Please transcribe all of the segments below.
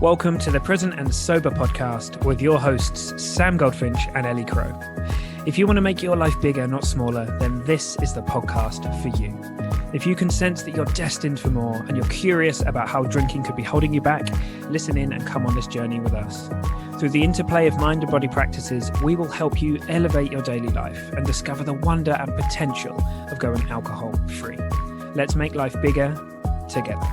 Welcome to the Present and Sober podcast with your hosts, Sam Goldfinch and Ellie Crow. If you want to make your life bigger, not smaller, then this is the podcast for you. If you can sense that you're destined for more and you're curious about how drinking could be holding you back, listen in and come on this journey with us. Through the interplay of mind and body practices, we will help you elevate your daily life and discover the wonder and potential of going alcohol-free. Let's make life bigger together.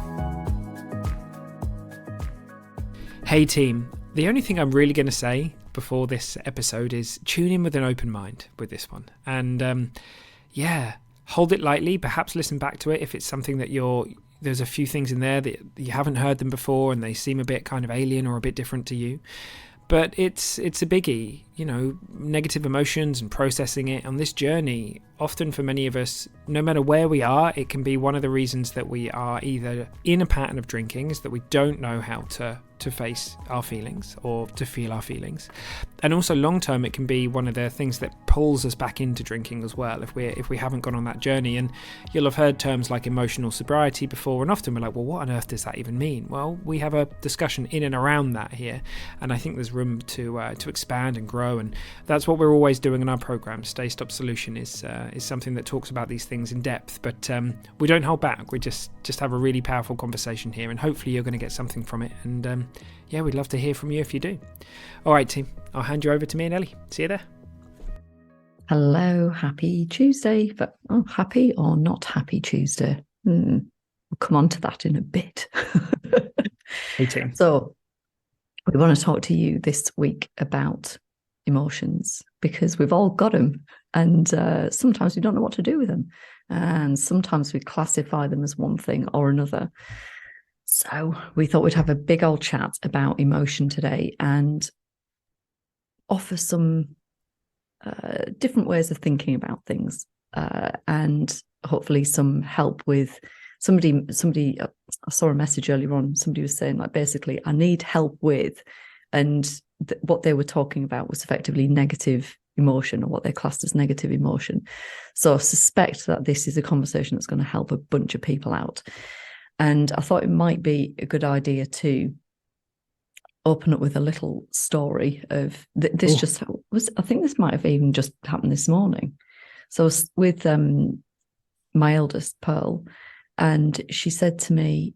Hey team, the only thing I'm really going to say before this episode is tune in with an open mind with this one. And hold it lightly, perhaps listen back to it if it's something that there's a few things in there that you haven't heard them before and they seem a bit kind of alien or a bit different to you. But it's a biggie, negative emotions and processing it on this journey. Often for many of us, no matter where we are, it can be one of the reasons that we are either in a pattern of drinking is that we don't know how to face our feelings or to feel our feelings. And also long term, it can be one of the things that pulls us back into drinking as well if we haven't gone on that journey. And you'll have heard terms like emotional sobriety before, and often we're like, well, what on earth does that even mean? Well, we have a discussion in and around that here, and I think there's room to expand and grow, and that's what we're always doing in our program. Stay Stop Solution is something that talks about these things in depth, but we don't hold back. We just have a really powerful conversation here, and hopefully you're going to get something from it. And we'd love to hear from you if you do. All right, team, I'll hand you over to me and Ellie. See you there. Hello, happy Tuesday. But happy or not happy Tuesday? We'll come on to that in a bit. Hey, team. So we want to talk to you this week about emotions because we've all got them, and sometimes we don't know what to do with them, and sometimes we classify them as one thing or another. So we thought we'd have a big old chat about emotion today and offer some different ways of thinking about things, and hopefully some help with somebody. I saw a message earlier on. Somebody was saying, like, basically, I need help with, and what they were talking about was effectively negative emotion, or what they classed as negative emotion. So I suspect that this is a conversation that's going to help a bunch of people out. And I thought it might be a good idea to open up with a little story of this. I think this might have even just happened this morning. So I was with my eldest, Pearl, and she said to me,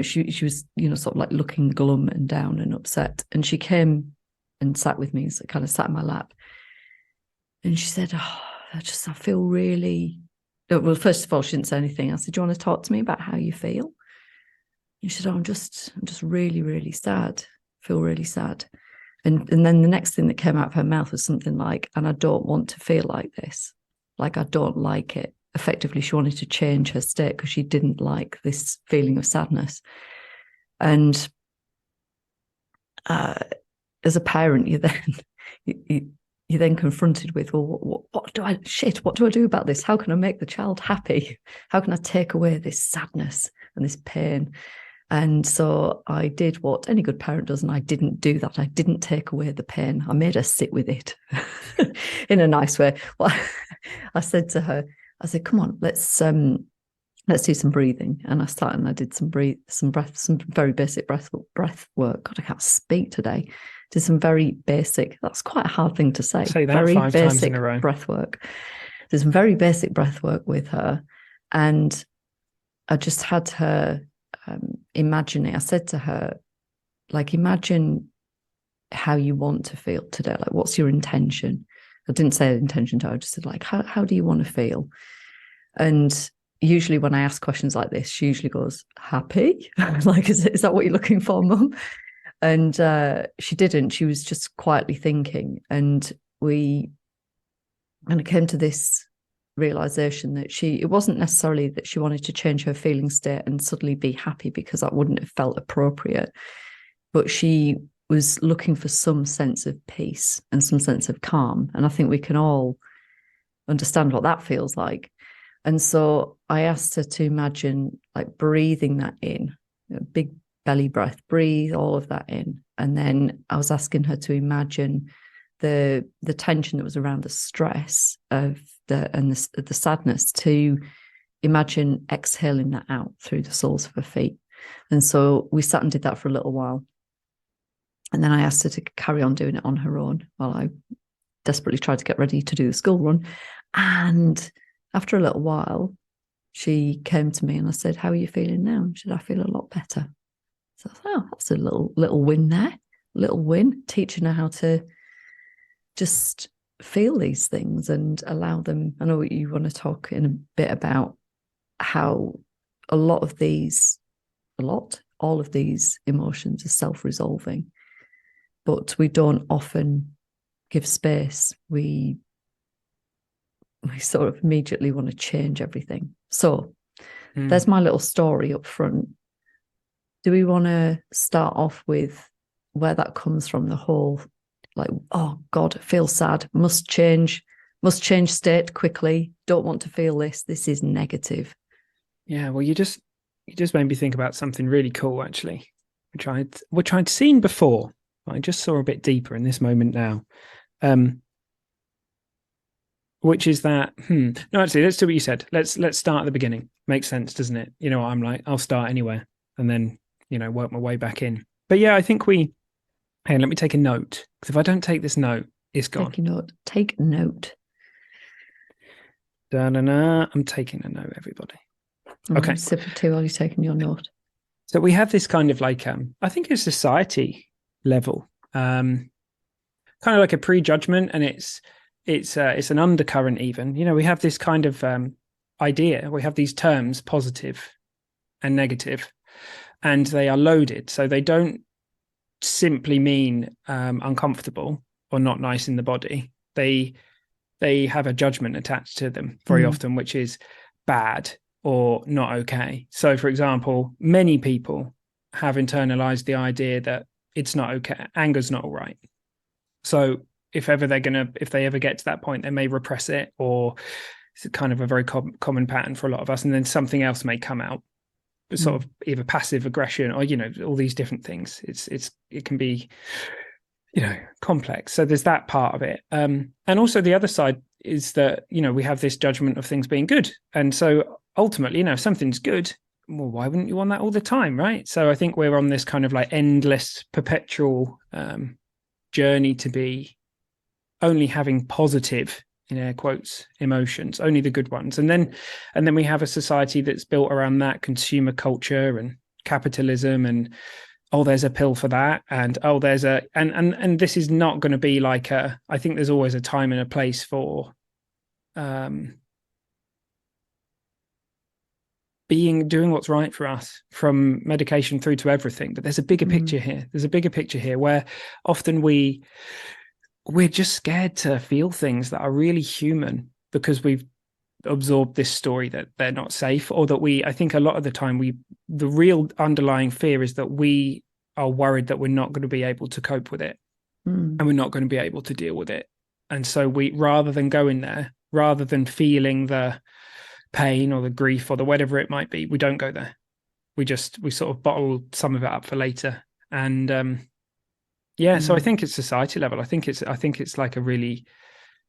she was, sort of like looking glum and down and upset. And she came and sat with me, so kind of sat in my lap. And she said, I feel really... Well, first of all, she didn't say anything. I said, do you want to talk to me about how you feel? And she said, I'm just really, really sad. I feel really sad. And then the next thing that came out of her mouth was something like, and I don't want to feel like this. Like, I don't like it. Effectively, she wanted to change her state because she didn't like this feeling of sadness. And as a parent, you're then confronted with, well, what do I do about this? How can I make the child happy? How can I take away this sadness and this pain? And so I did what any good parent does, and I didn't do that. I didn't take away the pain. I made her sit with it in a nice way. Well, I said to her, come on, let's do some breathing. And I started and I did some very basic breath work. God, I can't speak today. Did some very basic, that's quite a hard thing to say. Say that very 5 basic times in a row. Breath work. Did some very basic breath work with her. And I just had her imagine it. I said to her, like, imagine how you want to feel today. Like, what's your intention? I didn't say intention to her. I just said, like, how do you want to feel? And usually when I ask questions like this, she usually goes, happy? Like, is that what you're looking for, Mum? And she didn't. She was just quietly thinking. And it came to this realization that it wasn't necessarily that she wanted to change her feeling state and suddenly be happy, because that wouldn't have felt appropriate. But she was looking for some sense of peace and some sense of calm. And I think we can all understand what that feels like. And so I asked her to imagine, like, breathing that in, a big belly breath, breathe all of that in. And then I was asking her to imagine the tension that was around the stress of the sadness, to imagine exhaling that out through the soles of her feet. And so we sat and did that for a little while. And then I asked her to carry on doing it on her own while I desperately tried to get ready to do the school run. And after a little while, she came to me and I said, "How are you feeling now?" And she said, "I feel a lot better." So I thought, oh, that's a little win there. Little win, teaching her how to just feel these things and allow them. I know you want to talk in a bit about how all of these emotions are self-resolving, but we don't often give space. We sort of immediately want to change everything. So there's my little story up front. Do we want to start off with where that comes from? The whole, like, oh God, feel sad, must change state quickly. Don't want to feel this. This is negative. Yeah, well, you just made me think about something really cool, actually, which I'd seen before. I just saw a bit deeper in this moment now, which is that. No, actually, let's do what you said. Let's start at the beginning. Makes sense, doesn't it? You know what I'm like? I'll start anywhere, and then work my way back in. But yeah, I think hey, let me take a note, because if I don't take this note, it's gone. Take note. I'm taking a note, everybody. Okay. Sip of tea while you're taking your note. So we have this kind of like, I think it's society level, kind of like a prejudgment, and it's an undercurrent even. We have this kind of idea. We have these terms, positive and negative, and they are loaded. So they don't simply mean uncomfortable or not nice in the body. They have a judgment attached to them very often, which is bad or not okay. So, for example, many people have internalized the idea that it's not okay, anger's not all right. So if they ever get to that point, they may repress it, or it's kind of a very common pattern for a lot of us. And then something else may come out, sort of either passive aggression or, all these different things. It can be, complex. So there's that part of it. And also the other side is that, we have this judgment of things being good. And so ultimately, if something's good, well, why wouldn't you want that all the time, right? So I think we're on this kind of like endless, perpetual journey to be only having positive, in air quotes, emotions, only the good ones. And then we have a society that's built around that, consumer culture and capitalism, and there's a pill for that, and there's and this is not going to be like I think there's always a time and a place for doing what's right for us, from medication through to everything. But there's a bigger picture here. There's a bigger picture here where often we're just scared to feel things that are really human, because we've absorbed this story that they're not safe, or that I think a lot of the time the real underlying fear is that we are worried that we're not going to be able to cope with it, and we're not going to be able to deal with it. And so rather than go in there, rather than feeling the pain or the grief or the whatever it might be, we don't go there. We sort of bottle some of it up for later. And so I think it's society level. I think it's like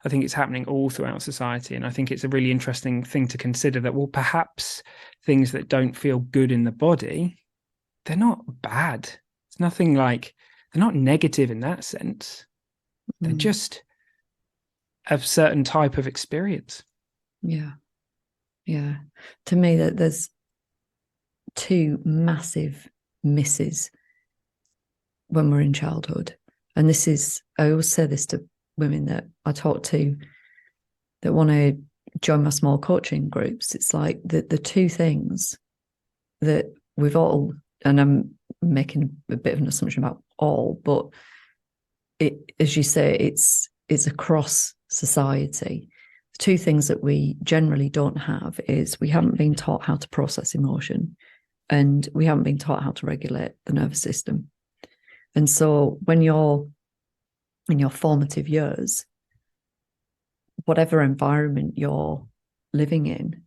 I think it's happening all throughout society. And I think it's a really interesting thing to consider that, well, perhaps things that don't feel good in the body, they're not bad. It's nothing like, they're not negative in that sense. They're just a certain type of experience. Yeah. Yeah. To me, that there's two massive misses when we're in childhood. And I always say this to women that I talk to that want to join my small coaching groups. It's like the two things that we've all, and I'm making a bit of an assumption about all, but as you say, it's across society. The two things that we generally don't have is we haven't been taught how to process emotion, and we haven't been taught how to regulate the nervous system. And so when you're in your formative years, whatever environment you're living in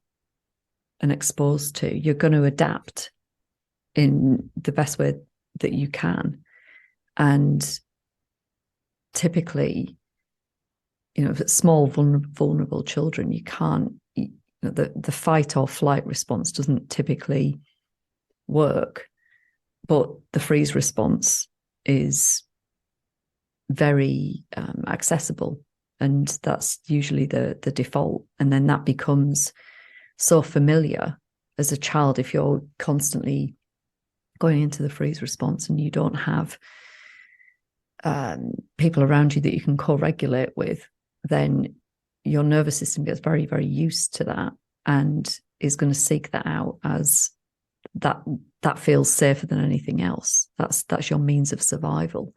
and exposed to, you're going to adapt in the best way that you can. And typically, small, vulnerable children, you can't, the fight or flight response doesn't typically work. but the freeze response is very accessible, and that's usually the default. And then that becomes so familiar as a child. If you're constantly going into the freeze response and you don't have people around you that you can co-regulate with, then your nervous system gets very, very used to that and is going to seek that out as that feels safer than anything else. That's your means of survival.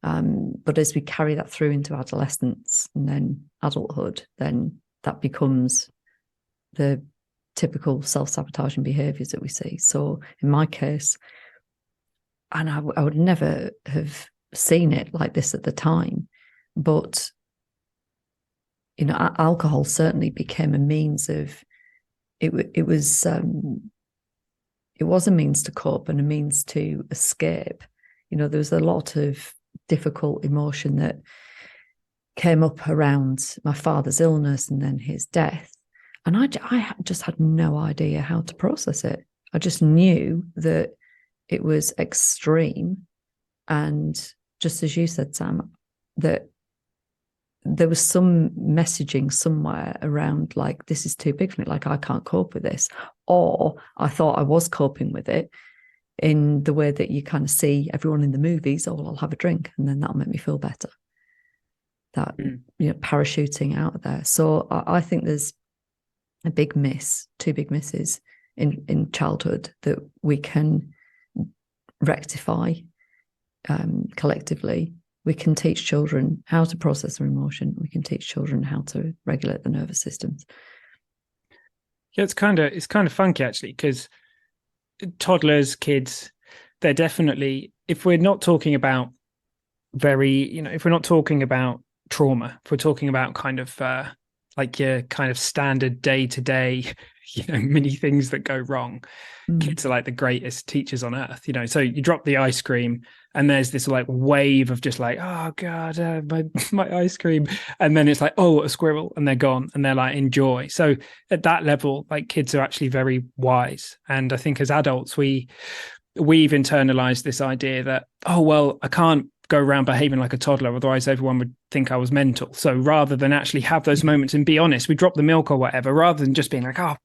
But as we carry that through into adolescence and then adulthood, then that becomes the typical self-sabotaging behaviors that we see. So in my case, and I would never have seen it like this at the time, but alcohol certainly became a means of it was a means to cope and a means to escape. There was a lot of difficult emotion that came up around my father's illness and then his death, and I just had no idea how to process it. I just knew that it was extreme, and just as you said, Sam, that there was some messaging somewhere around like, this is too big for me, like I can't cope with this. Or I thought I was coping with it in the way that you kind of see everyone in the movies. Oh, well, I'll have a drink and then that'll make me feel better. That, parachuting out of there. So I think there's a big miss, two big misses in childhood that we can rectify collectively. We can teach children how to process their emotion. We can teach children how to regulate the nervous systems. Yeah, it's kind of funky actually, because toddlers, kids, they're definitely, if we're not talking about if we're not talking about trauma, if we're talking about kind of like your kind of standard day-to-day, many things that go wrong, kids are like the greatest teachers on earth. So you drop the ice cream and there's this like wave of just like, oh god, my ice cream, and then it's like, oh, a squirrel, and they're gone, and they're like, enjoy. So at that level, like, kids are actually very wise. And I think as adults, we've internalized this idea that, oh well, I can't go around behaving like a toddler, otherwise everyone would think I was mental. So rather than actually have those moments and be honest, we drop the milk or whatever, rather than just being like, oh,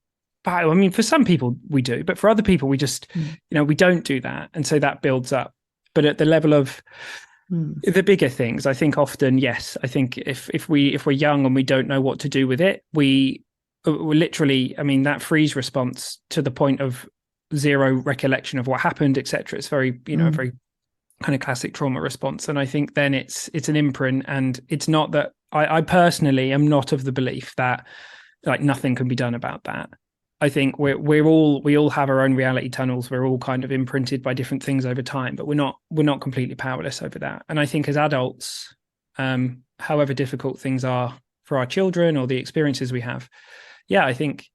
I mean, for some people we do, but for other people we just, we don't do that. And so that builds up. But at the level of the bigger things, I think often, yes, I think if we're young and we don't know what to do with it, we literally, I mean, that freeze response to the point of zero recollection of what happened, etc. It's very, a very kind of classic trauma response. And I think then it's an imprint, and it's not that I personally am not of the belief that like nothing can be done about that. I think we all have our own reality tunnels. We're all kind of imprinted by different things over time, but we're not completely powerless over that. And I think as adults, however difficult things are for our children or the experiences we have, I think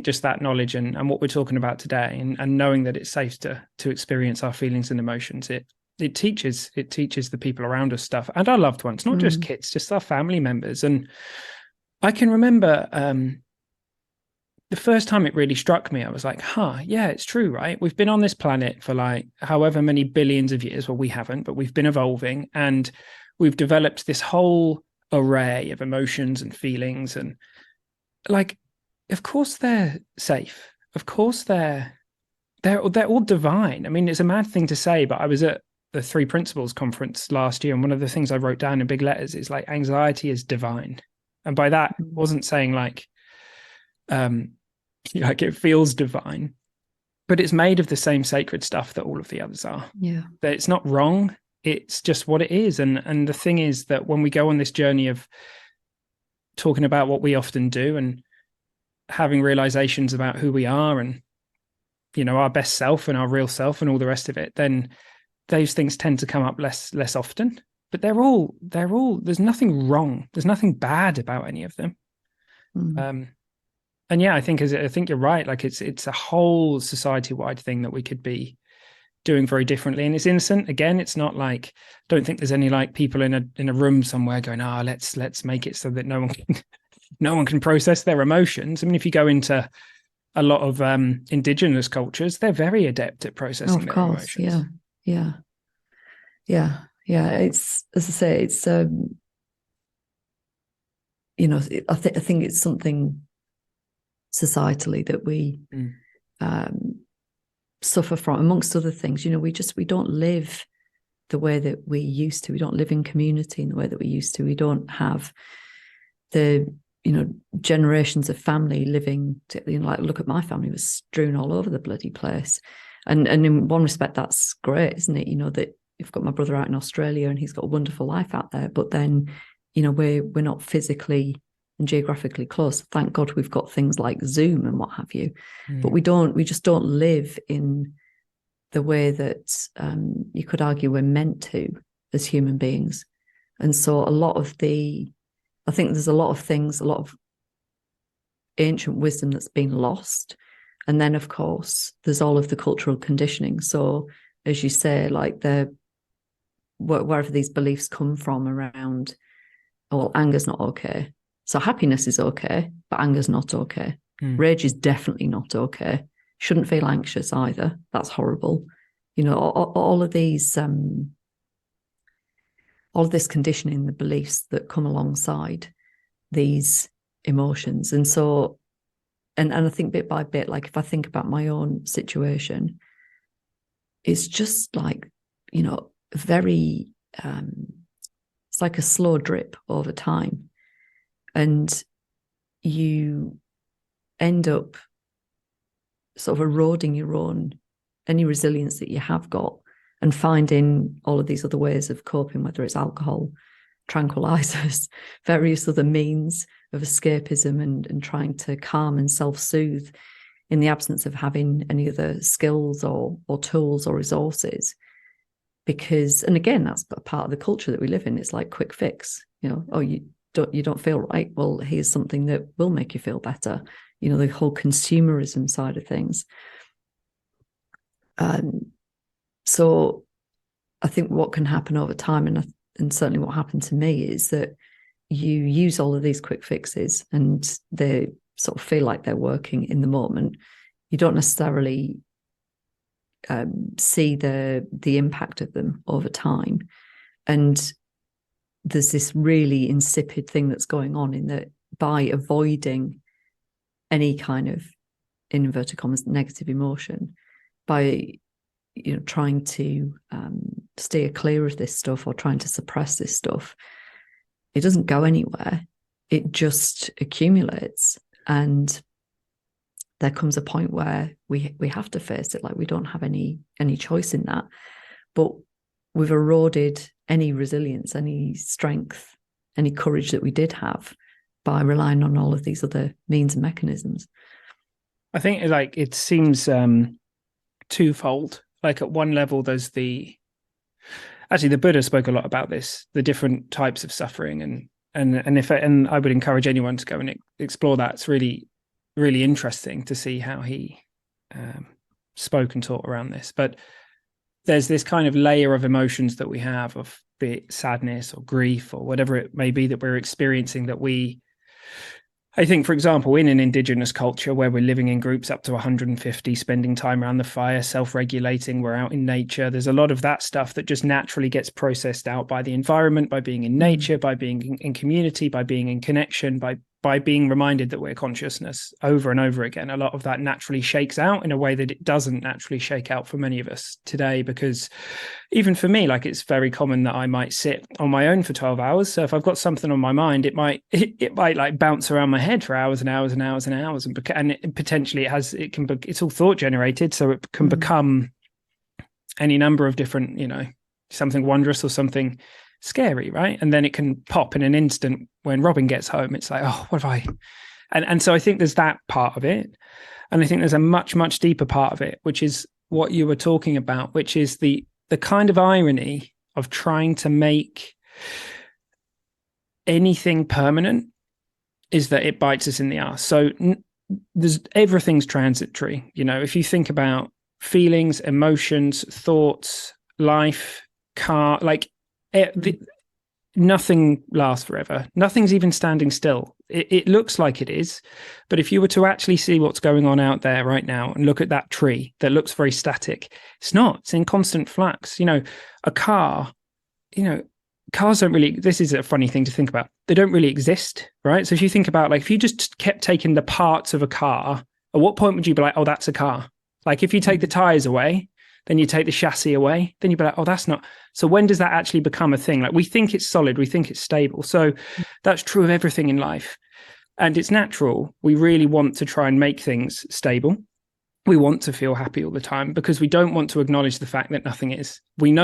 just that knowledge and what we're talking about today, and knowing that it's safe to experience our feelings and emotions, it teaches the people around us stuff, and our loved ones, not just kids, just our family members. And I can remember the first time it really struck me, I was like, yeah, it's true, right? We've been on this planet for like however many billions of years. Well, we haven't, but we've been evolving, and we've developed this whole array of emotions and feelings. And like, of course they're safe. Of course they're all divine. I mean, it's a mad thing to say, but I was at the Three Principles conference last year, and one of the things I wrote down in big letters is like, anxiety is divine. And by that, I wasn't saying like it feels divine, but it's made of the same sacred stuff that all of the others are. Yeah. That it's not wrong. It's just what it is. And the thing is that when we go on this journey of talking about what we often do and having realizations about who we are and, our best self and our real self and all the rest of it, then those things tend to come up less often. But they're all, there's nothing wrong. There's nothing bad about any of them. And I think you're right. Like it's a whole society-wide thing that we could be doing very differently. And it's innocent. Again, it's not like, don't think there's any like people in a room somewhere going, let's make it so that no one can process their emotions. I mean, if you go into a lot of indigenous cultures, they're very adept at processing their emotions. Yeah. It's, as I say, it's I think it's something societally that we suffer from, amongst other things. We don't live the way that we used to. We don't live in community in the way that we used to. We don't have the generations of family living like, look at my family, was strewn all over the bloody place, and in one respect that's great, isn't it? That you've got my brother out in Australia and he's got a wonderful life out there, but then we're not physically and geographically close. Thank God we've got things like Zoom and what have you, but we just don't live in the way that you could argue we're meant to as human beings. And so I think there's a lot of things, a lot of ancient wisdom that's been lost. And then, of course, there's all of the cultural conditioning. So, as you say, like wherever these beliefs come from around, oh, well, anger's not okay. So happiness is okay, but anger's not okay. Rage is definitely not okay. Shouldn't feel anxious either. That's horrible. All of these... all of this conditioning, the beliefs that come alongside these emotions. And so, and I think bit by bit, like if I think about my own situation, it's just like, very, it's like a slow drip over time. And you end up sort of eroding any resilience that you have got, and finding all of these other ways of coping, whether it's alcohol, tranquilizers, various other means of escapism, and trying to calm and self-soothe in the absence of having any other skills or tools or resources. Because, and again, that's a part of the culture that we live in. It's like quick fix. Oh, you don't feel right. Well, here's something that will make you feel better. The whole consumerism side of things. So I think what can happen over time, and certainly what happened to me, is that you use all of these quick fixes and they sort of feel like they're working in the moment. You don't necessarily see the impact of them over time. And there's this really insipid thing that's going on in that by avoiding any kind of, in inverted commas, negative emotion, by trying to steer clear of this stuff or trying to suppress this stuff, it doesn't go anywhere. It just accumulates, and there comes a point where we have to face it. Like, we don't have any choice in that, but we've eroded any resilience, any strength, any courage that we did have by relying on all of these other means and mechanisms. I think it seems twofold. Like, at one level, there's the Buddha spoke a lot about this, the different types of suffering, and I would encourage anyone to go and explore that. It's really, really interesting to see how he spoke and taught around this. But there's this kind of layer of emotions that we have, of be it sadness or grief or whatever it may be that we're experiencing, that I think, for example, in an indigenous culture where we're living in groups up to 150, spending time around the fire, self-regulating, we're out in nature, there's a lot of that stuff that just naturally gets processed out by the environment, by being in nature, by being in community, by being in connection, by being reminded that we're consciousness over and over again. A lot of that naturally shakes out in a way that it doesn't naturally shake out for many of us today, because even for me, like, it's very common that I might sit on my own for 12 hours. So if I've got something on my mind, it might like bounce around my head for hours and hours and hours and hours. And potentially it's all thought generated. So it can become any number of different, something wondrous or something scary, right? And then it can pop in an instant when Robin gets home. It's like, oh, what have I? And so I think there's that part of it. And I think there's a much, much deeper part of it, which is what you were talking about, which is the kind of irony of trying to make anything permanent, is that it bites us in the ass. So everything's transitory. If you think about feelings, emotions, thoughts, life, nothing lasts forever. Nothing's even standing still. It looks like it is, but if you were to actually see what's going on out there right now and look at that tree that looks very static, it's not. It's in constant flux. A car, cars don't really, this is a funny thing to think about. They don't really exist, right? So if you think about, like, if you just kept taking the parts of a car, at what point would you be like, oh, that's a car? Like, if you take the tires away, then you take the chassis away, then you'd be like, oh, that's not. So when does that actually become a thing? Like, we think it's solid, we think it's stable. So that's true of everything in life. And it's natural. We really want to try and make things stable. We want to feel happy all the time because we don't want to acknowledge the fact that nothing is. We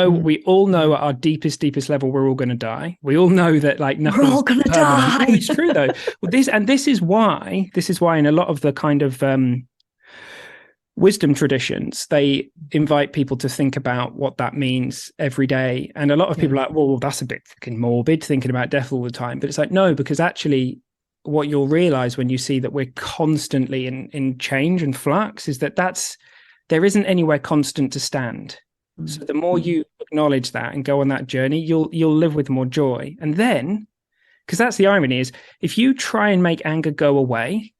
all know at our deepest level, we're all going to die. We all know that, like, nothing. We're all going to die. Oh, it's true though. Well, this is why in a lot of the kind of wisdom traditions, they invite people to think about what that means every day. And a lot of people are like, well, that's a bit fucking morbid, thinking about death all the time. But it's like, no, because actually what you'll realize when you see that we're constantly in change and flux is that there isn't anywhere constant to stand. So the more you acknowledge that and go on that journey, you'll live with more joy. And then, because that's the irony, is if you try and make anger go away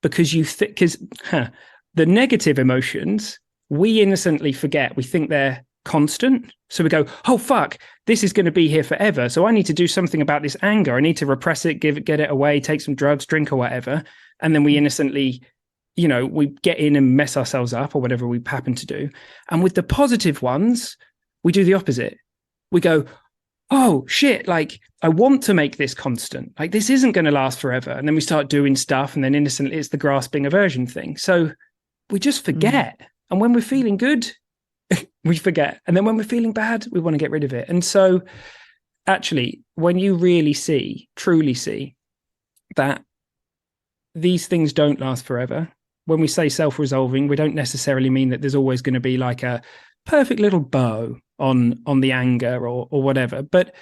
because the negative emotions, we innocently forget. We think they're constant. So we go, oh, fuck, this is going to be here forever. So I need to do something about this anger. I need to repress it, get it away, take some drugs, drink or whatever. And then we innocently, we get in and mess ourselves up or whatever we happen to do. And with the positive ones, we do the opposite. We go, oh, shit, like, I want to make this constant. Like, this isn't going to last forever. And then we start doing stuff, and then innocently it's the grasping aversion thing. So we just forget. And when we're feeling good, we forget. And then when we're feeling bad, we want to get rid of it. And so actually, when you really truly see that these things don't last forever, when we say self-resolving, we don't necessarily mean that there's always going to be like a perfect little bow on the anger or whatever, but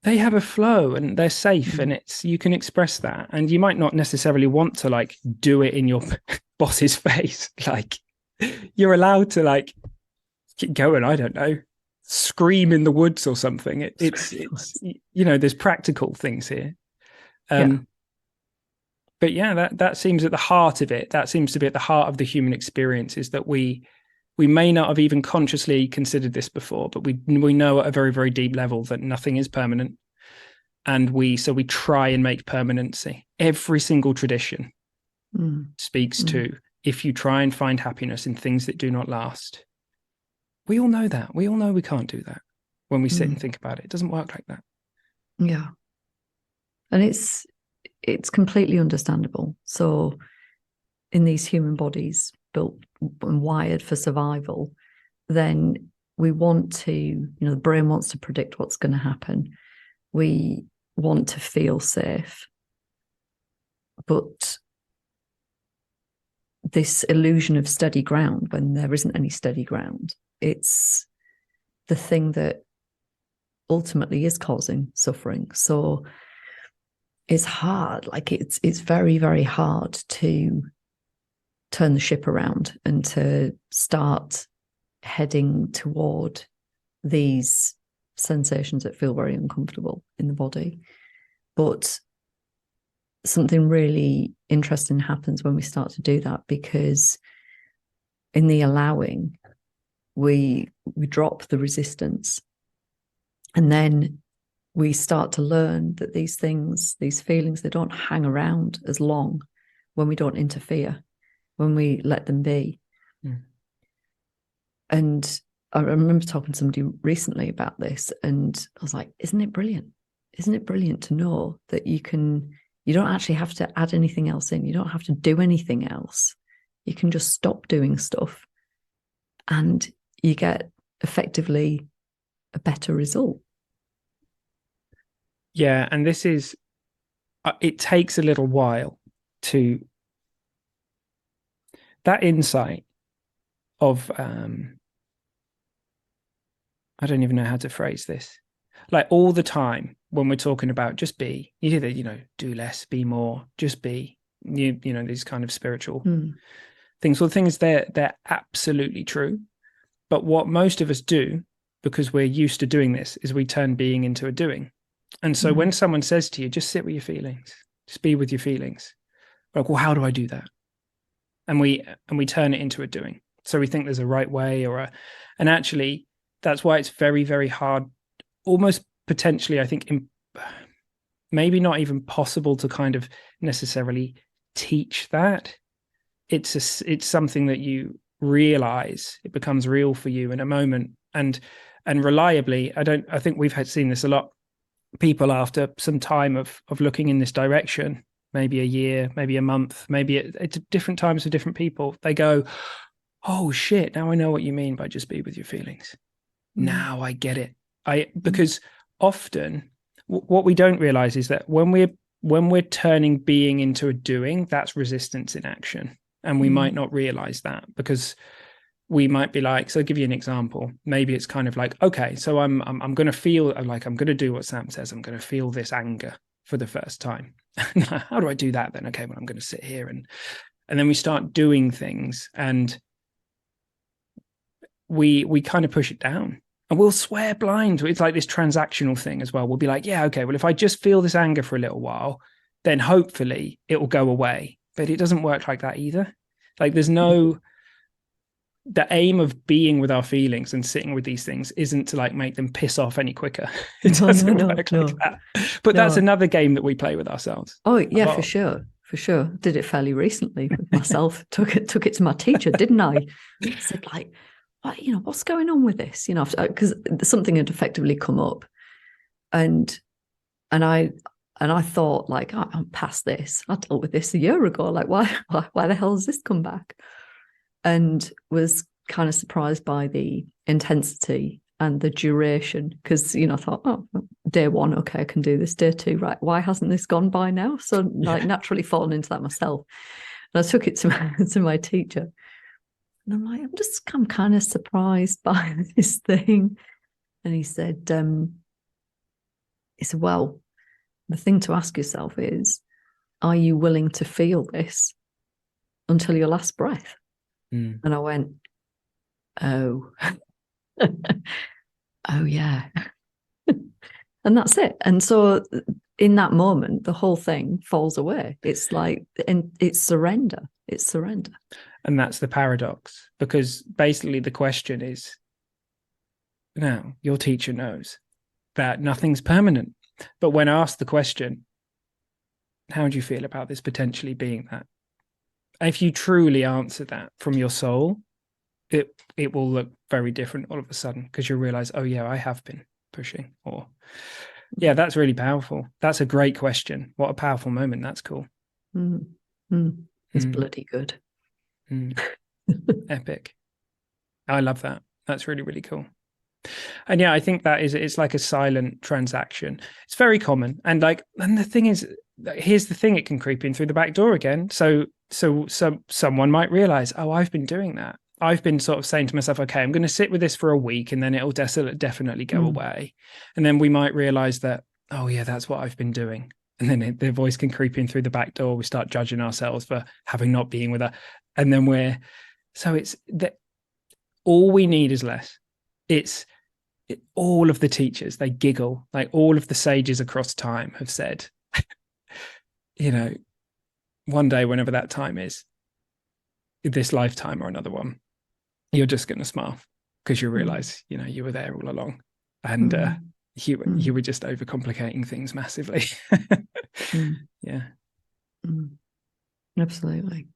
they have a flow and they're safe, and you can express that. And you might not necessarily want to, like, do it in your boss's face. Like, you're allowed to, like, keep going, I don't know, scream in the woods or something. It's there's practical things here. But yeah, that seems at the heart of it. That seems to be at the heart of the human experience, is that we may not have even consciously considered this before, but we know at a very, very deep level that nothing is permanent. And we try and make permanency. Every single tradition speaks to, if you try and find happiness in things that do not last. We all know that. We all know we can't do that when we sit and think about it. It doesn't work like that. Yeah. And it's completely understandable. So in these human bodies built and wired for survival, then we want to, the brain wants to predict what's going to happen. We want to feel safe. But this illusion of steady ground, when there isn't any steady ground, it's the thing that ultimately is causing suffering. So it's hard. Like, it's very, very hard to turn the ship around and to start heading toward these sensations that feel very uncomfortable in the body. But something really interesting happens when we start to do that, because in the allowing, we drop the resistance, and then we start to learn that these things, these feelings, they don't hang around as long when we don't interfere, when we let them be. And I remember talking to somebody recently about this, and I was like, isn't it brilliant? Isn't it brilliant to know that you don't actually have to add anything else in. You don't have to do anything else. You can just stop doing stuff, and you get effectively a better result. Yeah, and this is, it takes a little while to, that insight of, I don't even know how to phrase this. Like, all the time when we're talking about just be, you either, do less, be more, just be, these kind of spiritual things. Well, the thing is, they're absolutely true. But what most of us do, because we're used to doing this, is we turn being into a doing. And so when someone says to you, just sit with your feelings, Just be with your feelings. Like, well, how do I do that? And we turn it into a doing. So we think there's a right way and actually that's why it's very, very hard, almost potentially, I think, maybe not even possible to kind of necessarily teach that. It's something that you realize, it becomes real for you in a moment, and reliably. I think we've seen this a lot. People after some time of looking in this direction, maybe a year, maybe a month, maybe at different times for different people, they go, oh shit, now I know what you mean by just be with your feelings. Now I get it. Because often what we don't realize is that when we're turning being into a doing, that's resistance in action. And we might not realize that, because we might be like, so I'll give you an example. Maybe it's kind of like, okay, so I'm going to feel like I'm going to do what Sam says. I'm going to feel this anger for the first time. How do I do that then? Okay, well, I'm going to sit here and then we start doing things, and we kind of push it down, and we'll swear blind. It's like this transactional thing as well. We'll be like, yeah, okay, well, if I just feel this anger for a little while, then hopefully it will go away. But it doesn't work like that either. Like there's no, the aim of being with our feelings and sitting with these things isn't to like make them piss off any quicker. It doesn't work like that. But that's another game that we play with ourselves. Oh yeah, for sure. For sure. Did it fairly recently with myself. took it to my teacher, didn't I? I said like, what, what's going on with this? Because something had effectively come up, and I thought like, I'm past this. I dealt with this a year ago. Like, why the hell has this come back? And was kind of surprised by the intensity and the duration, because I thought, oh, day one, okay, I can do this. Day two, right, why hasn't this gone by now? So like naturally fallen into that myself. And I took it to my teacher, and I'm like, I'm kind of surprised by this thing. And he said, well, the thing to ask yourself is, are you willing to feel this until your last breath? And I went, oh, oh yeah. And that's it. And so in that moment, the whole thing falls away. It's like, and it's surrender. It's surrender. And that's the paradox, because basically the question is, now your teacher knows that nothing's permanent. But when asked the question, how do you feel about this potentially being that? If you truly answer that from your soul, it will look very different all of a sudden, because you'll realize, oh yeah, I have been pushing. Or yeah, that's really powerful. That's a great question. What a powerful moment. That's cool. It's bloody good. Epic. I love that. That's really, really cool. And yeah, I think it's like a silent transaction. It's very common. And the thing is, here's the thing, it can creep in through the back door again. So someone might realize, oh, I've been doing that. I've been sort of saying to myself, okay, I'm going to sit with this for a week, and then it'll definitely go away. And then we might realize that, oh yeah, that's what I've been doing. And then the voice can creep in through the back door. We start judging ourselves for having not been with her. And then it's that all we need is less. All of the teachers, they giggle, like all of the sages across time have said, one day, whenever that time is, this lifetime or another one, you're just going to smile, because you realize, you were there all along, and you were just overcomplicating things massively. Yeah. Absolutely.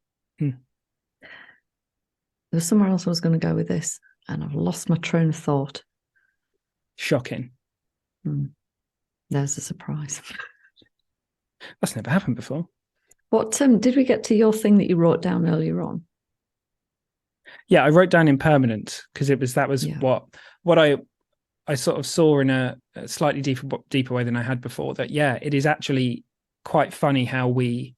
There's somewhere else I was going to go with this, and I've lost my train of thought. Shocking. There's a surprise. That's never happened before. What did we get to your thing that you wrote down earlier on? Yeah, I wrote down impermanence, because that was what I sort of saw in a slightly deeper way than I had before. That it is actually quite funny how we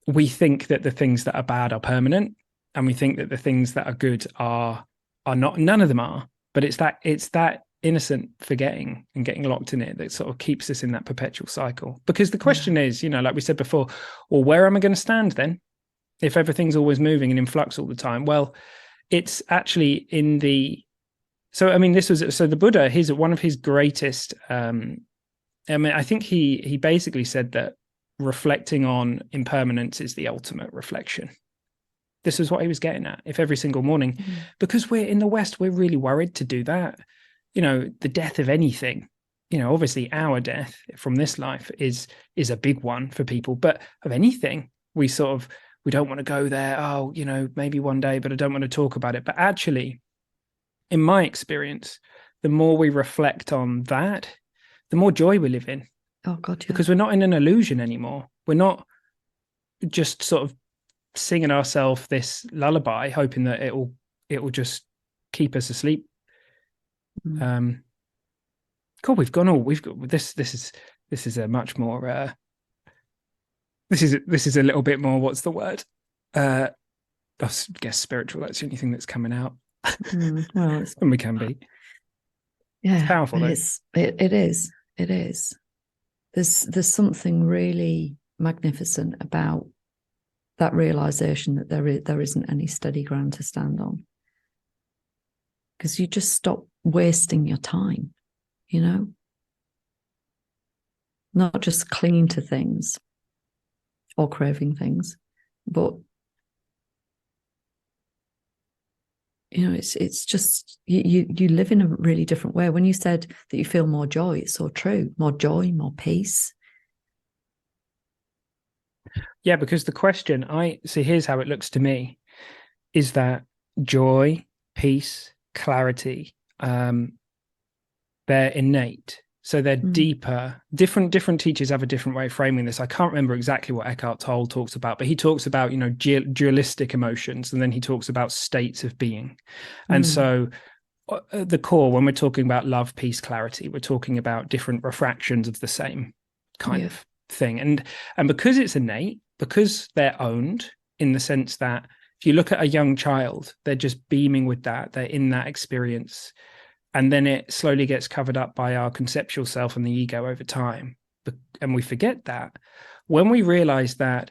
think that the things that are bad are permanent, and we think that the things that are good are not. None of them are. But it's that innocent forgetting and getting locked in it that sort of keeps us in that perpetual cycle. Because the question is, like we said before, well, where am I going to stand then, if everything's always moving and in flux all the time? Well, it's actually in the. So I mean, the Buddha. One of his greatest. I think he basically said that reflecting on impermanence is the ultimate reflection. This is what he was getting at. If every single morning, because we're in the West, we're really worried to do that. The death of anything, obviously our death from this life is a big one for people, but of anything, we don't want to go there. Oh, maybe one day, but I don't want to talk about it. But actually, in my experience, the more we reflect on that, the more joy we live in. Oh God, yeah. Because we're not in an illusion anymore. We're not just sort of singing ourselves this lullaby, hoping that it will just keep us asleep. God, we've got this. This is a much more. This is a little bit more. What's the word? I guess spiritual. That's the only thing that's coming out. Well, and we can be. Yeah, it's powerful. Though. It is. There's something really magnificent about that realization that there isn't any steady ground to stand on, because you just stop wasting your time, not just clinging to things or craving things, but it's just you live in a really different way. When you said that you feel more joy, it's so true. More joy, more peace. Yeah, because the question I see, here's how it looks to me, is that joy, peace, clarity, they're innate. So they're deeper. Different teachers have a different way of framing this. I can't remember exactly what Eckhart Tolle talks about, but he talks about, dualistic emotions, and then he talks about states of being. And so at the core, when we're talking about love, peace, clarity, we're talking about different refractions of the same kind of thing. And because it's innate, because they're owned, in the sense that if you look at a young child, they're just beaming with that. They're in that experience. And then it slowly gets covered up by our conceptual self and the ego over time. And we forget that. When we realize that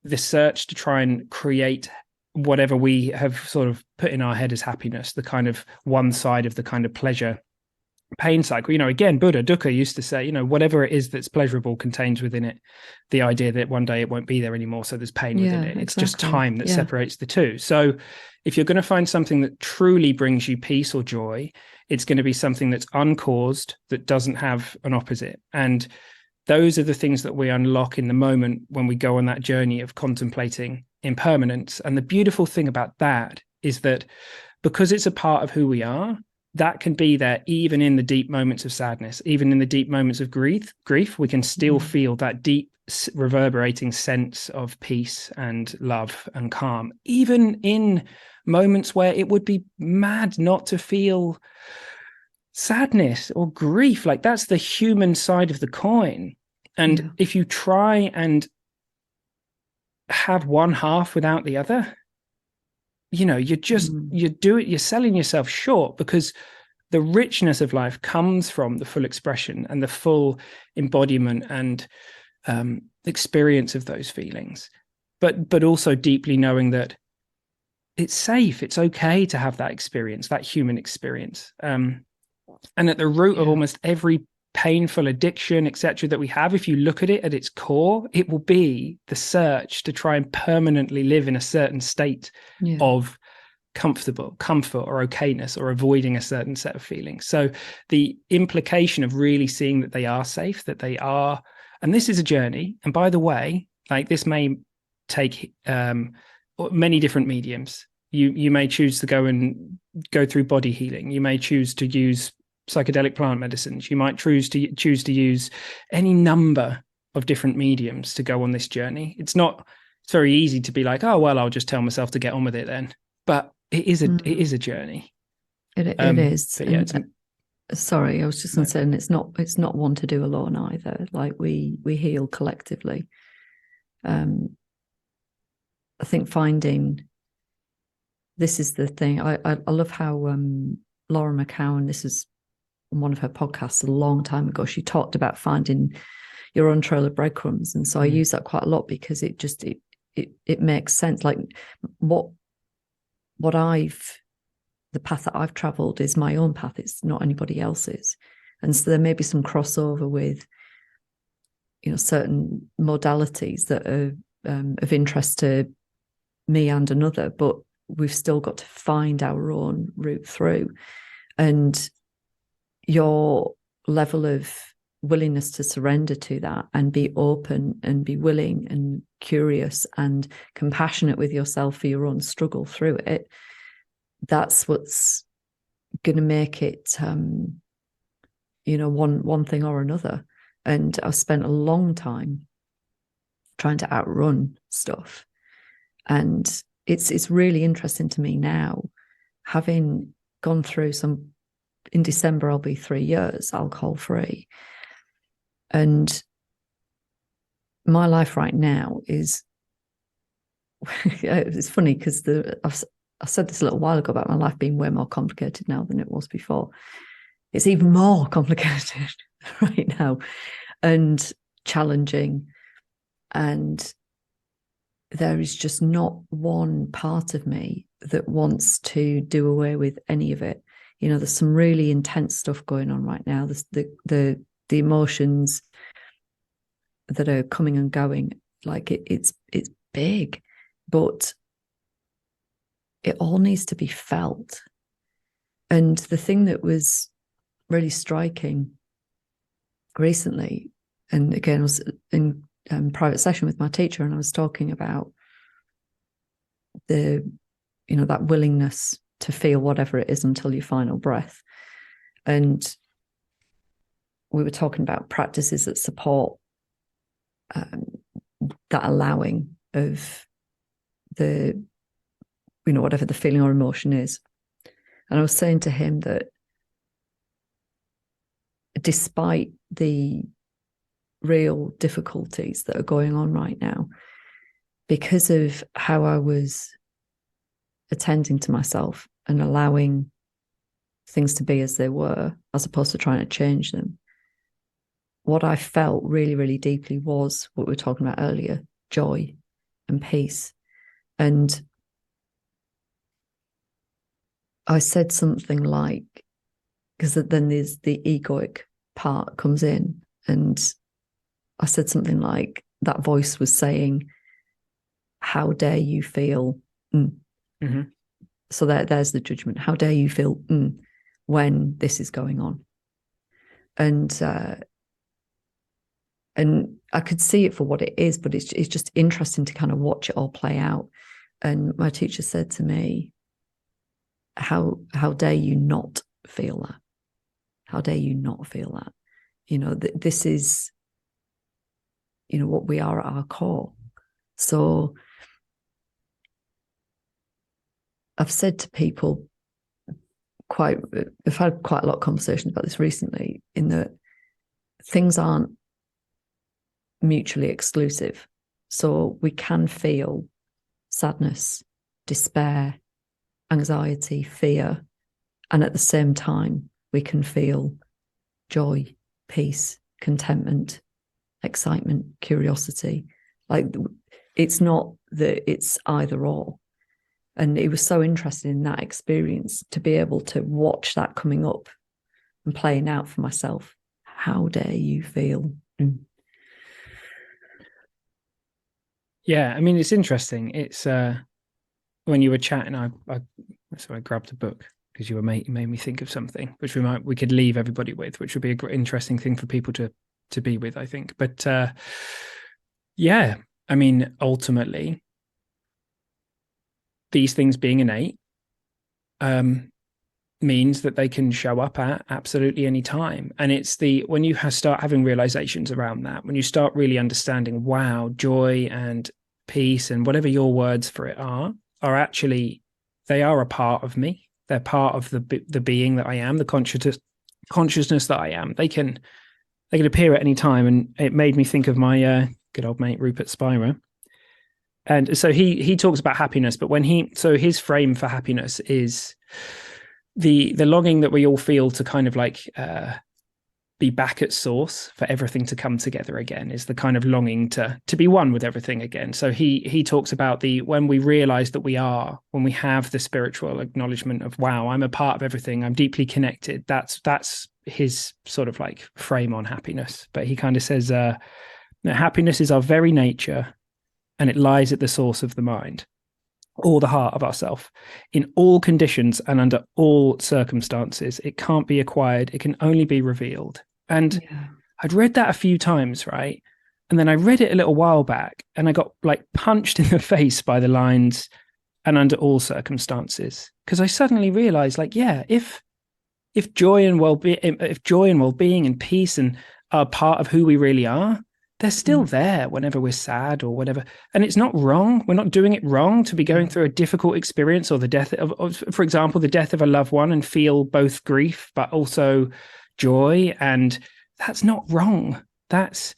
the search to try and create whatever we have sort of put in our head as happiness, the kind of one side of the kind of pleasure pain cycle, again, Buddha, Dukkha used to say, whatever it is that's pleasurable contains within it the idea that one day it won't be there anymore. So there's pain within it. It's just time that separates the two. So if you're going to find something that truly brings you peace or joy, it's going to be something that's uncaused, that doesn't have an opposite. And those are the things that we unlock in the moment when we go on that journey of contemplating impermanence. And the beautiful thing about that is that because it's a part of who we are, that can be there even in the deep moments of sadness, even in the deep moments of grief, we can still feel that deep reverberating sense of peace and love and calm, even in moments where it would be mad not to feel sadness or grief. Like, that's the human side of the coin. And if you try and have one half without the other, you're selling yourself short, because the richness of life comes from the full expression and the full embodiment and experience of those feelings, but also deeply knowing that it's safe, it's okay to have that experience, that human experience. And at the root of almost every painful addiction, etc., that we have, if you look at it at its core, it will be the search to try and permanently live in a certain state of comfort or okayness, or avoiding a certain set of feelings. So the implication of really seeing that they are safe, that they are, and this is a journey. And by the way, like, this may take many different mediums. You may choose to go through body healing. You may choose to use psychedelic plant medicines. You might choose to use any number of different mediums to go on this journey. It's very easy to be like, oh, well, I'll just tell myself to get on with it then. But it is a journey. It is. Sorry, I was just going to say, and it's not one to do alone either. Like, we heal collectively. I think finding, this is the thing. I love how Laura McCowan, this is one of her podcasts a long time ago, she talked about finding your own trail of breadcrumbs. And so I use that quite a lot, because it makes sense. Like, the path that I've traveled is my own path. It's not anybody else's. And so there may be some crossover with certain modalities that are of interest to me and another, but we've still got to find our own route through. And your level of willingness to surrender to that and be open and be willing and curious and compassionate with yourself for your own struggle through it, that's what's going to make it one thing or another. And I've spent a long time trying to outrun stuff, and it's really interesting to me now, having gone through some. In December I'll be 3 years alcohol free, and my life right now is it's funny because I said this a little while ago about my life being way more complicated now than it was before. It's even more complicated right now and challenging. And there is just not one part of me that wants to do away with any of it. There's some really intense stuff going on right now. The emotions that are coming and going, like it's big, but it all needs to be felt. And the thing that was really striking recently, and again, I was in private session with my teacher, and I was talking about that willingness to feel whatever it is until your final breath. And we were talking about practices that support that allowing of the, whatever the feeling or emotion is. And I was saying to him that despite the real difficulties that are going on right now, because of how I was attending to myself and allowing things to be as they were, as opposed to trying to change them, what I felt really, really deeply was what we were talking about earlier, joy and peace. And I said something like, because then there's the egoic part comes in, and I said something like, that voice was saying, how dare you feel Mm-hmm. So there's the judgment. How dare you feel when this is going on? And I could see it for what it is, but it's just interesting to kind of watch it all play out. And my teacher said to me, how dare you not feel that? How dare you not feel that? This is, what we are at our core. So I've said to people I've had quite a lot of conversations about this recently, in that things aren't mutually exclusive. So we can feel sadness, despair, anxiety, fear, and at the same time, we can feel joy, peace, contentment, excitement, curiosity. Like, it's not that it's either or. And it was so interesting in that experience to be able to watch that coming up and playing out for myself. How dare you feel? Yeah, I mean, it's interesting. It's when you were chatting, I grabbed a book because you made me think of something which we could leave everybody with, which would be an interesting thing for people to be with, I think. But yeah, I mean, ultimately, these things being innate means that they can show up at absolutely any time. And it's when you start having realizations around that, when you start really understanding, wow, joy and peace and whatever your words for it are actually, they are a part of me. They're part of the being that I am, the consciousness that I am. They can appear at any time. And it made me think of my good old mate Rupert Spira. And so he talks about happiness, but his frame for happiness is the longing that we all feel to kind of like be back at source, for everything to come together again, is the kind of longing to be one with everything again. So he talks about when we realize that when we have the spiritual acknowledgement of, wow, I'm a part of everything, I'm deeply connected. That's his sort of like frame on happiness. But he kind of says, Now, happiness is our very nature, and it lies at the source of the mind, or the heart of ourself. In all conditions and under all circumstances, it can't be acquired. It can only be revealed. And I'd read that a few times, right? And then I read it a little while back, and I got like punched in the face by the lines, and under all circumstances, because I suddenly realized, like, yeah, if joy and well-being and peace and are part of who we really are, they're still there whenever we're sad or whatever. And it's not wrong. We're not doing it wrong to be going through a difficult experience, or the death of, for example, the death of a loved one, and feel both grief but also joy. And that's not wrong. That's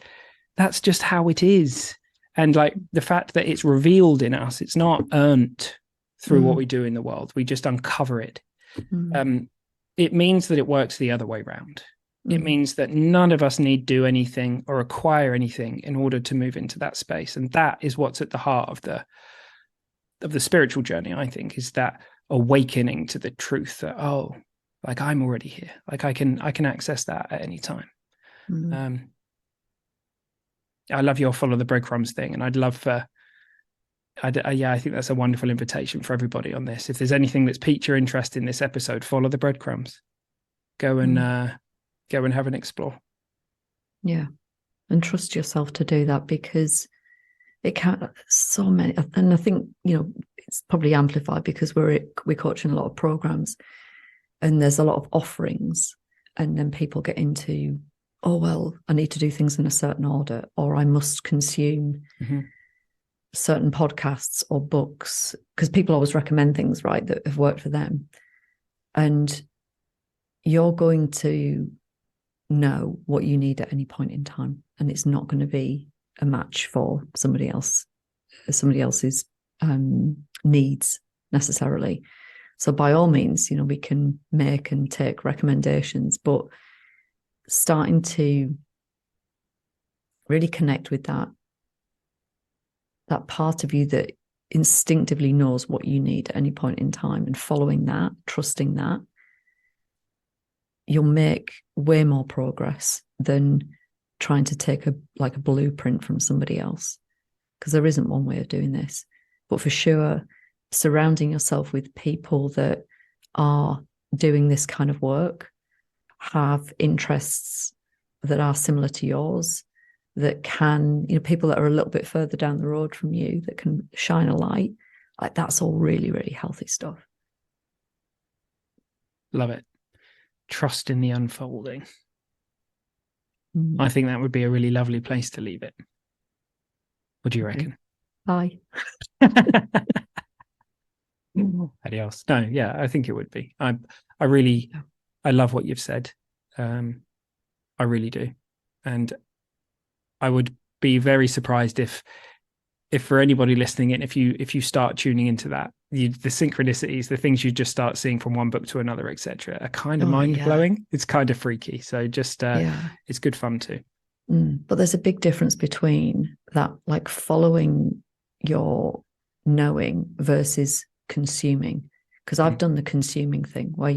just how it is. And like the fact that it's revealed in us, it's not earned through what we do in the world. We just uncover it. It means that it works the other way around. It means that none of us need do anything or acquire anything in order to move into that space. And that is what's at the heart of the spiritual journey, I think, is that awakening to the truth that, oh, like I'm already here. Like I can access that at any time. I love your follow the breadcrumbs thing. And I'd love for, I think that's a wonderful invitation for everybody on this. If there's anything that's piqued your interest in this episode, follow the breadcrumbs. Go and have an explore. Yeah. And trust yourself to do that, because it can so many, and I think, it's probably amplified because we're coaching a lot of programs, and there's a lot of offerings, and then people get into, oh, well, I need to do things in a certain order, or I must consume certain podcasts or books, because people always recommend things, right, that have worked for them. And you're going to know what you need at any point in time, and it's not going to be a match for somebody else's needs necessarily. So by all means, we can make and take recommendations, but starting to really connect with that part of you that instinctively knows what you need at any point in time, and following that, trusting that, you'll make way more progress than trying to take a blueprint from somebody else, because there isn't one way of doing this. But for sure, surrounding yourself with people that are doing this kind of work, have interests that are similar to yours, that can, people that are a little bit further down the road from you, that can shine a light, like that's all really, really healthy stuff. Love it. Trust in the unfolding. I think that would be a really lovely place to leave it. What do you reckon? Bye. Adios. No, yeah, I think it would be. I love what you've said. I really do. And I would be very surprised if for anybody listening in, if you start tuning into that, the synchronicities, the things you just start seeing from one book to another, etc., are kind of mind-blowing. It's kind of freaky. So just it's good fun too. But there's a big difference between that, like following your knowing versus consuming. Because I've done the consuming thing where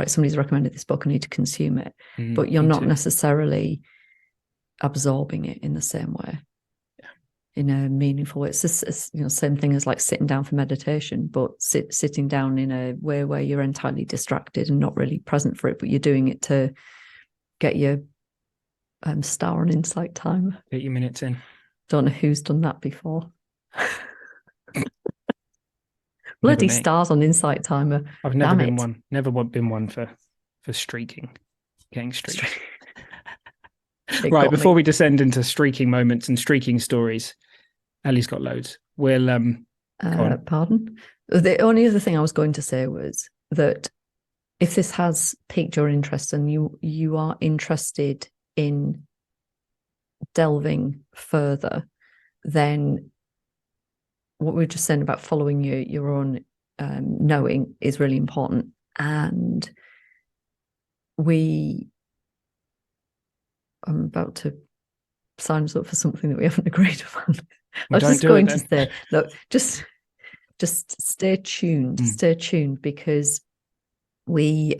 somebody's recommended this book, I need to consume it. But you're not necessarily absorbing it in the same way. In a meaningful way. It's just, same thing as like sitting down for meditation, but sitting down in a way where you're entirely distracted and not really present for it, but you're doing it to get your star on Insight Timer. Get your minutes in. Don't know who's done that before. Bloody stars on Insight Timer. I've never been one. Never been one for streaking. Getting streaked. Right, before we descend into streaking moments and streaking stories, Ellie's got loads. We'll pardon? The only other thing I was going to say was that if this has piqued your interest and you are interested in delving further, then what we were just saying about following your own knowing is really important. And I'm about to sign us up for something that we haven't agreed upon. I was just going to say, look, just stay tuned. Stay tuned, because we've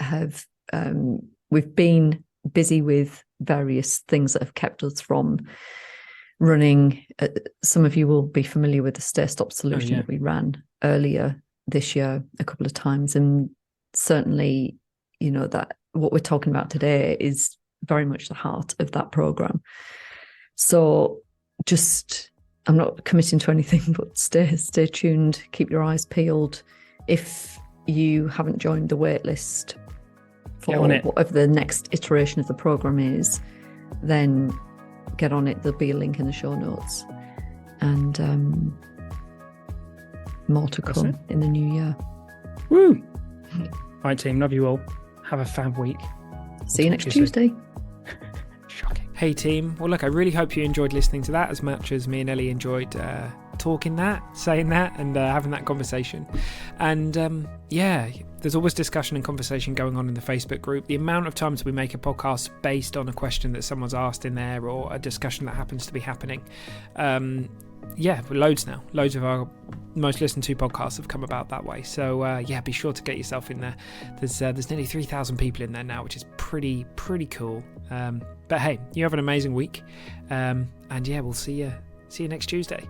been busy with various things that have kept us from running. Some of you will be familiar with the stair stop solution that we ran earlier this year a couple of times, and certainly, that what we're talking about today is very much the heart of that program. So I'm not committing to anything, but stay tuned, keep your eyes peeled. If you haven't joined the waitlist for whatever the next iteration of the program is, then get on it. There'll be a link in the show notes, and more to come in the new year. Woo! Right, team, love you all. Have a fab week. See you next Tuesday. Shocking. Hey team, well look, I really hope you enjoyed listening to that as much as me and Ellie enjoyed talking that, saying that, and having that conversation. And there's always discussion and conversation going on in the Facebook group. The amount of times we make a podcast based on a question that someone's asked in there, or a discussion that happens to be happening, loads now. Loads of our most listened to podcasts have come about that way. So be sure to get yourself in there. There's nearly 3,000 people in there now, which is pretty cool. But hey, you have an amazing week, and we'll see you next Tuesday.